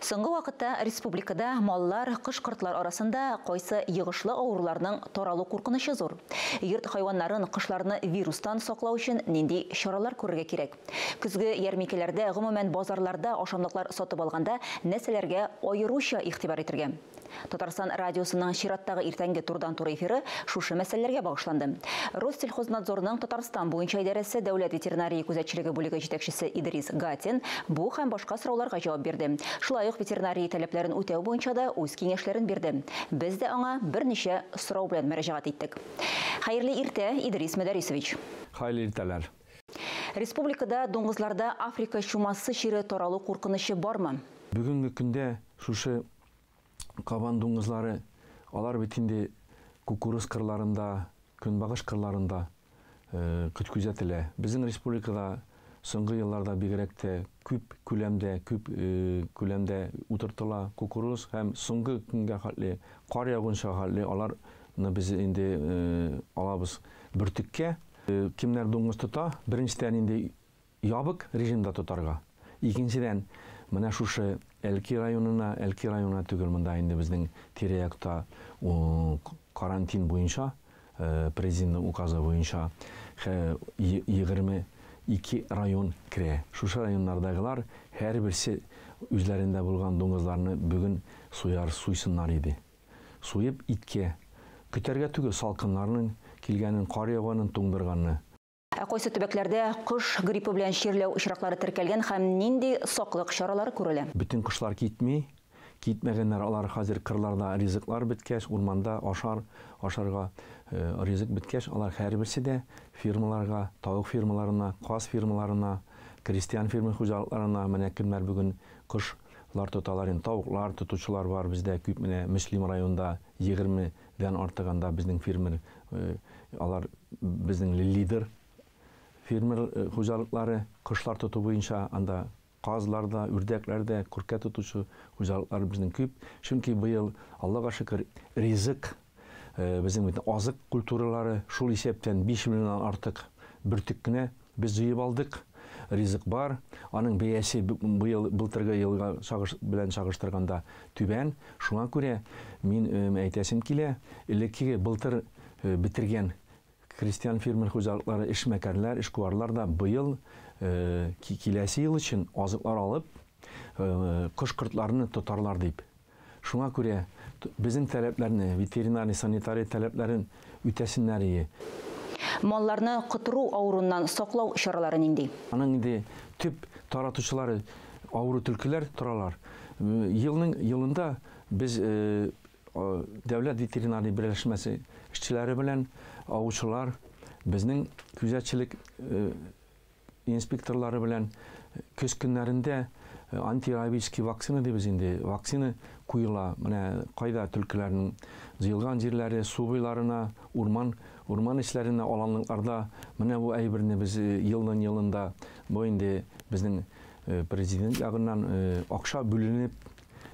Соңгы вакытта республикада маллар, кыш-кортлар арасында койсы йыгышлы авыруларның таралу куркынычы зур. Йорт хайваннарын, кышларны вирустан саклау өчен нинди чаралар күрергә кирәк? Көзге ярминкәләрдә, гомумән базарларда ашамлыклар сатып алганда нәрсәләргә аеруча игътибар итәргә? Татарстан радиосының чираттагы иртәнге турдан-тур эфиры шушы мәсьәләләргә багышланды. Россельхознадзорның Татарстан буенча идарәсе дәүләт ветеринария күзәтчелеге бүлеге җитәкчесе Идрис Гатин бу һәм башка сорауларга җавап бирде. Шулай ук ветеринария таләпләрен үтәү буенча да үз киңәшләрен бирде. Без дә аңа берничә сорау белән мөрәҗәгать иттек. Хәерле иртә, Идрис Мәдәрисович. Хәерле иртәләр. Республикада дуңгызларда Африка чумасы чире таралу куркынычы бармы? Бүгенге көндә шушы кабан дуңгызлары алар битинде кукуруз кырларында, көнбагыш кырларында күзәтелә. Безнең республикада соңгы елларда бигрәк тә күп күләмдә утыртыла кукуруз һәм соңгы көнгә хәтле кар ягынча хәтле аларны без инде алабыз бөртеккә. Кемнәр дуңгыз тота? Беренчедән инде ябык режимда тотарга. Икенчедән менә шушы Әлки районына түгел монда инде безнең тирә-якта карантин буенча президент указы буенча 22 район керә. Шушы районнардагылар һәрберсе үзләрендә булган дуңгызларны бүген суйсыннар иде. Суеп иткә көтәргә түгел салкыннарның килгәнен, кар яуганын туңдырганны. Койсы төбәкләрдә кыш гриппы белән чирләү очраклары теркәлгән һәм нинди саклык чаралары күрелә? Bütün кышлар китмәгәннәр, алар хәзер кырларда ризыклар беткәч, урманда ашарга ризык беткәч, алар һәрберсе дә фирмаларга, тавык фирмаларына, каз фирмаларына, крестьян фирма хуҗалыкларына менә кемнәр бүген кышлар тоталар, тавыклар тотучылар бар бездә күп менә Мөслим районында 20дән артыганда безнең фирмер, алар безнең лидер фермер хуҗалыклары кышлар тоту буенча анда казларда, үрдәкләрдә, күркә тотучы хуҗалыклар безнең күп. Чөнки быел Аллага шөкер ризык безнең азык культуралары шул исәптән 5 миллионнан артык бөртек кенә без җыеп алдык. Ризык бар. Аның бәясе былтыргы елга белән чагыштырганда түбән. Шуңа күрә мин әйтәсем килә, элеккеге былтыр битергән Крестьян фермер хуҗалыклары эшмәкәрләр, эшкуарлар да быел киләсе ел өчен азыклар алып кыш-кортларны тотарлар дип. Шуңа күрә безнең таләпләрне, ветеринарий санитария таләпләрен үтәсеннәр. Малларны кытыру авыруннан саклау чаралары нинди? Аның инде төп таратучылары авыру төлкеләр торалар. Елында без Дәүләт ветеринарий берләшмәсе эшчеләре белән аучылар, безнең күзәтчелек инспекторлары белән көз көннәрендә антирабический вакцина дибез инде. Вакцина куела. Менә кайда төлкеләрнең җыелган җирләре, су буйларына, урман эчләренә аланлыкларда менә бу әйберне без елдан-елында бу инде безнең президент ягыннан акча бүленеп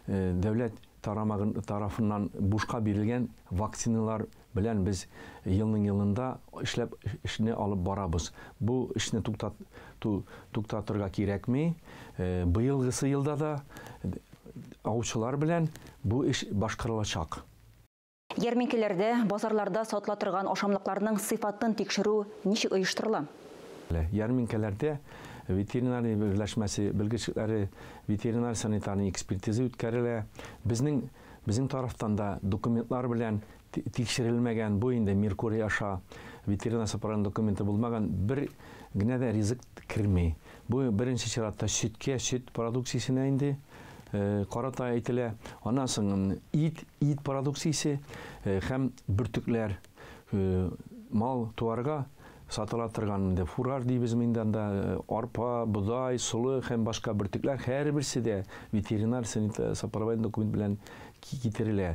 дәүләт тарафыннан бушка бирелгән вакциналар белән без елның-елында эшләп эшне алып барабыз. Бу эшне туктатырга кирәкми. Быелгысы елда да аучылар белән бу эш башкарылачак. Ярминкәләрдә, базарларда сатыла торган ашамлыкларның сыйфатын тикшерү ничек оештырыла? Ярминкәләрдә ветеринария берләшмәсе белгечләре ветеринар санитарный экспертиза үткәрелә. Безнең тарафтан да документлар белән тикшерелмәгән, бу инде Меркурий аша ветеринар сапарының документы булмаган бер генә дә ризык керми. Бу беренче чиратта сөт продукциясенә инде карата әйтелә. Аннан соң ит продукциясе һәм бөртекләр мал туарга сатыла торган фураж дибез минданда арпа, будай, сулы һәм башка бөртекләр һәрберсе дә ветеринар санитар сапарвай документ белән китерелә.